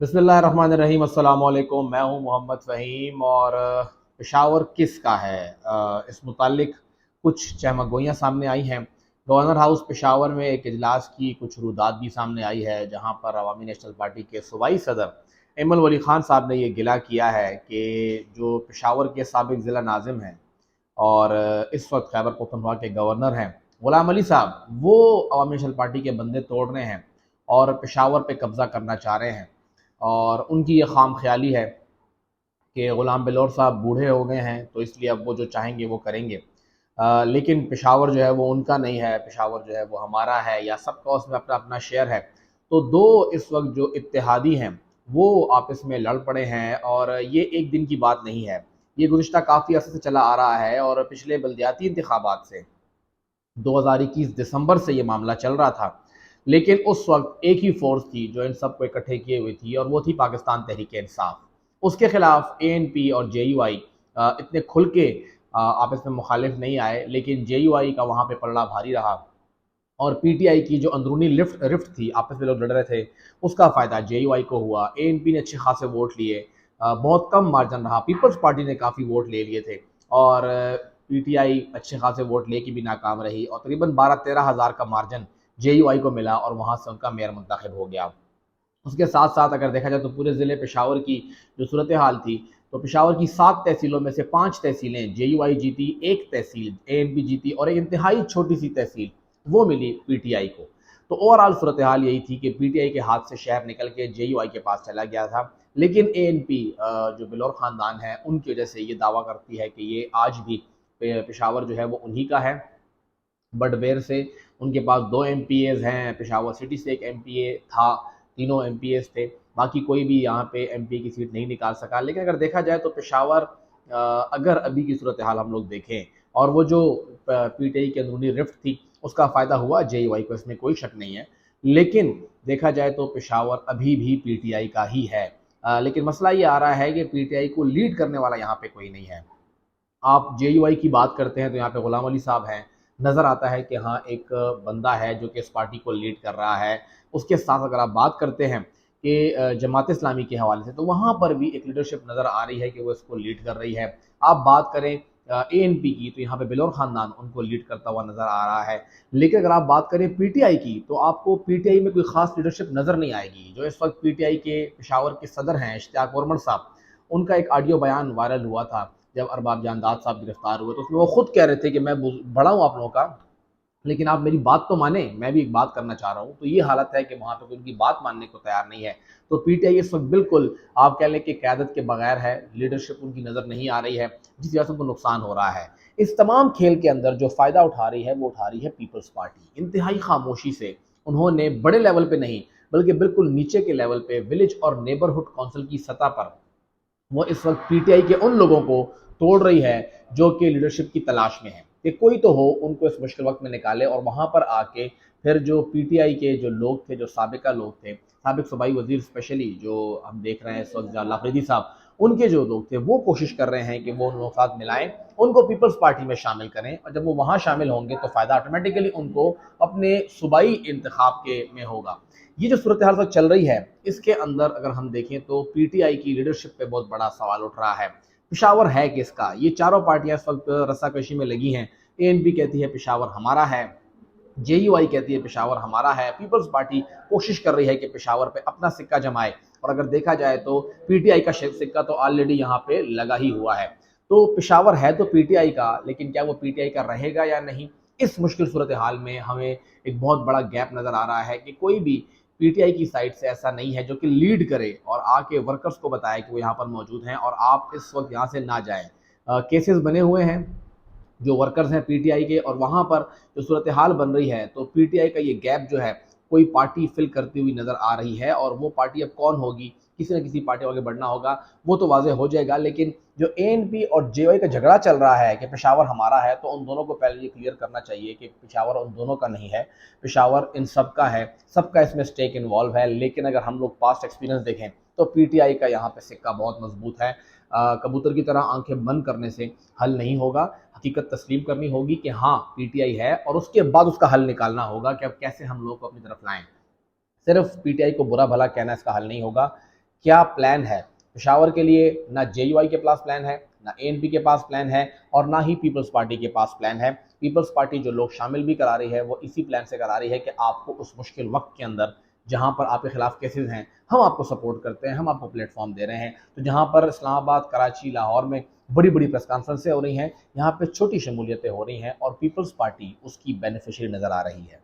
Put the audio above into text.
बिस्मिल्लाहिर्रहमानिर्रहीम। अस्सलाम वालेकुम। मैं हूं मोहम्मद फ़हीम और पेशावर किस का है, इस मुतालिक कुछ चहमगोइयाँ सामने आई हैं। गवर्नर हाउस पेशावर में एक इजलास की कुछ रुदात भी सामने आई है, जहां पर अवामी नेशनल पार्टी के सूबाई सदर एमल वली खान साहब ने ये गिला किया है कि जो पेशावर के साबिक ज़िला नाज़िम हैं और इस वक्त खैबर पख्तूनख्वा के गवर्नर हैं ग़ुलाम अली साहब, वो अवामी नेशनल पार्टी के बंदे तोड़ रहे हैं और पेशावर पे कब्ज़ा करना चाह रहे हैं। और उनकी ये खाम ख्याली है कि ग़ुलाम बिलोर साहब बूढ़े हो गए हैं, तो इसलिए अब वो जो चाहेंगे वो करेंगे। लेकिन पेशावर जो है वो उनका नहीं है, पेशावर जो है वो हमारा है, या सबका उसमें अपना अपना शेयर है। तो दो इस वक्त जो इत्तेहादी हैं वो आपस में लड़ पड़े हैं, और ये एक दिन की बात नहीं है, ये गुज़िश्ता काफ़ी अर्से से चला आ रहा है। और पिछले बल्दियाती इंतखाबात से 2021 दिसंबर से ये मामला चल रहा था, लेकिन उस वक्त एक ही फोर्स थी जो इन सबको इकट्ठे किए हुई थी, और वो थी पाकिस्तान तहरीक इंसाफ। उसके खिलाफ ANP और JUI इतने खुल के आपस में मुखालिफ नहीं आए, लेकिन JUI का वहाँ पे पलड़ा भारी रहा। और PTI की जो अंदरूनी लिफ्ट रिफ्ट थी, आपस में लोग लड़ रहे थे, उसका फ़ायदा JUI को हुआ। ANP ने अच्छे खासे वोट लिए, बहुत कम मार्जिन रहा। पीपल्स पार्टी ने काफ़ी वोट ले लिए थे, और PTI अच्छे खासे वोट लेके भी नाकाम रही, और तकरीबन 12-13 हज़ार का मार्जिन JUI को मिला, और वहाँ से उनका मेयर मुंतखब हो गया। उसके साथ साथ अगर देखा जाए तो पूरे ज़िले पेशावर की जो सूरत हाल थी, तो पेशावर की 7 तहसीलों में से 5 तहसीलें JUI जीती, एक तहसील ANP जीती, और एक इंतहाई छोटी सी तहसील वो मिली PTI को। तो ओवरऑल सूरत हाल यही थी कि PTI के हाथ से शहर निकल के JUI के पास चला गया था। लेकिन ANP जो बिलोर ख़ानदान है, उनकी वजह से ये दावा करती है कि ये आज भी पेशावर जो है वो उन्हीं का है। बडबेर से उनके पास 2 MPAs हैं, पेशावर सिटी से एक MPA था, तीनों MPAs थे। बाकी कोई भी यहाँ पे MPA की सीट नहीं निकाल सका। लेकिन अगर देखा जाए तो पेशावर, अगर अभी की सूरत हाल हम लोग देखें, और वो जो PTI की अंदरूनी रिफ्ट थी, उसका फ़ायदा हुआ JUI को, इसमें कोई शक नहीं है। लेकिन देखा जाए तो पेशावर अभी भी PTI का ही है। लेकिन मसला ये आ रहा है कि PTI को लीड करने वाला यहाँ पे कोई नहीं है। आप JUI की बात करते हैं तो यहाँ पे ग़ुलाम अली साहब हैं, नज़र आता है कि हाँ, एक बंदा है जो कि इस पार्टी को लीड कर रहा है। उसके साथ अगर आप बात करते हैं कि जमात इस्लामी के हवाले से, तो वहाँ पर भी एक लीडरशिप नज़र आ रही है कि वो इसको लीड कर रही है। आप बात करें ANP की, तो यहाँ पे बिलोर ख़ानदान उनको लीड करता हुआ नज़र आ रहा है। लेकिन अगर आप बात करें PTI की, तो आपको PTI में कोई ख़ास लीडरशिप नज़र नहीं आएगी। जो इस वक्त PTI के पेशावर के सदर हैं इश्तियाक वर्मड़ साहब, उनका एक ऑडियो बयान वायरल हुआ था जब अरबाब जानदाद साहब गिरफ्तार हुए, तो उसमें वो खुद कह रहे थे कि मैं बड़ा हूँ आप लोगों का, लेकिन आप मेरी बात तो माने, मैं भी एक बात करना चाह रहा हूँ। तो ये हालत है कि वहाँ पे कोई उनकी बात मानने को तैयार नहीं है। तो PTI इस वक्त बिल्कुल आप कह लें कि क़यादत के बगैर है, लीडरशिप उनकी नज़र नहीं आ रही है, जिस वजह से उनको नुकसान हो रहा है। इस तमाम खेल के अंदर जो फ़ायदा उठा रही है, वो उठा रही है पीपल्स पार्टी। इंतहाई खामोशी से उन्होंने बड़े लेवल पे नहीं, बल्कि बिल्कुल नीचे के लेवल पे, विलेज और नेबरहुड काउंसिल की सतह पर, वो इस वक्त PTI के उन लोगों को तोड़ रही है जो कि लीडरशिप की तलाश में है, कि कोई तो हो उनको इस मुश्किल वक्त में निकाले। और वहाँ पर आके फिर जो PTI के जो लोग थे, जो साबिका लोग थे, साबिक सूबाई वजीर स्पेशली जो हम देख रहे हैं इस वक्त जल्ला अफरीदी साहब, उनके जो लोग थे वो कोशिश कर रहे हैं कि वो उन लोगों के साथ मिलाएं, उनको पीपल्स पार्टी में शामिल करें, और जब वो वहाँ शामिल होंगे तो फ़ायदा ऑटोमेटिकली उनको अपने सूबाई इंतखाब के में होगा। ये जो सूरत हाल तक चल रही है, इसके अंदर अगर हम देखें तो PTI की लीडरशिप पे बहुत बड़ा सवाल उठ रहा है। पेशावर है किसका? ये चारों पार्टियां इस वक्त रस्साकशी में लगी हैं। ANP कहती है पेशावर हमारा है, JUI कहती है पेशावर हमारा है, पीपल्स पार्टी कोशिश कर रही है कि पेशावर पे अपना सिक्का जमाए। और अगर देखा जाए तो PTI का सिक्का तो ऑलरेडी यहाँ पे लगा ही हुआ है। तो पेशावर है तो PTI का, लेकिन क्या वो PTI का रहेगा या नहीं, इस मुश्किल सूरत हाल में हमें एक बहुत बड़ा गैप नज़र आ रहा है कि कोई भी PTI की साइड से ऐसा नहीं है जो कि लीड करे और आके वर्कर्स को बताए कि वो यहाँ पर मौजूद हैं और आप इस वक्त यहाँ से ना जाएं। केसेस बने हुए हैं जो वर्कर्स हैं PTI के, और वहाँ पर जो सूरत हाल बन रही है, तो PTI का ये गैप जो है कोई पार्टी फिल करती हुई नज़र आ रही है। और वो पार्टी अब कौन होगी, किसी न किसी पार्टी आगे बढ़ना होगा, वो तो वाज़ेह हो जाएगा। लेकिन जो ANP और JUI का झगड़ा चल रहा है कि पेशावर हमारा है, तो उन दोनों को पहले ये क्लियर करना चाहिए कि पेशावर उन दोनों का नहीं है, पेशावर इन सब का है, सबका इसमें स्टेक इन्वॉल्व है। लेकिन अगर हम लोग पास्ट एक्सपीरियंस देखें तो PTI का यहाँ पे सिक्का बहुत मजबूत है। कबूतर की तरह आंखें बंद करने से हल नहीं होगा, हकीकत तस्लीम करनी होगी कि हाँ PTI है, और उसके बाद उसका हल निकालना होगा कि अब कैसे हम लोग को अपनी तरफ लाएं। सिर्फ PTI को बुरा भला कहना इसका हल नहीं होगा। क्या प्लान है पेशावर के लिए? ना JUI के पास प्लान है, ना ANP के पास प्लान है, और ना ही पीपल्स पार्टी के पास प्लान है। पीपल्स पार्टी जो लोग शामिल भी करा रही है वो इसी प्लान से करा रही है कि आपको उस मुश्किल वक्त के अंदर जहाँ पर आपके खिलाफ केसेस हैं, हम आपको सपोर्ट करते हैं, हम आपको प्लेटफॉर्म दे रहे हैं। तो जहाँ पर इस्लामाबाद, कराची, लाहौर में बड़ी बड़ी प्रेस कॉन्फ्रेंसें हो रही हैं, यहाँ पे छोटी शमूलियतें हो रही हैं और पीपल्स पार्टी उसकी बेनिफिशियरी नज़र आ रही है।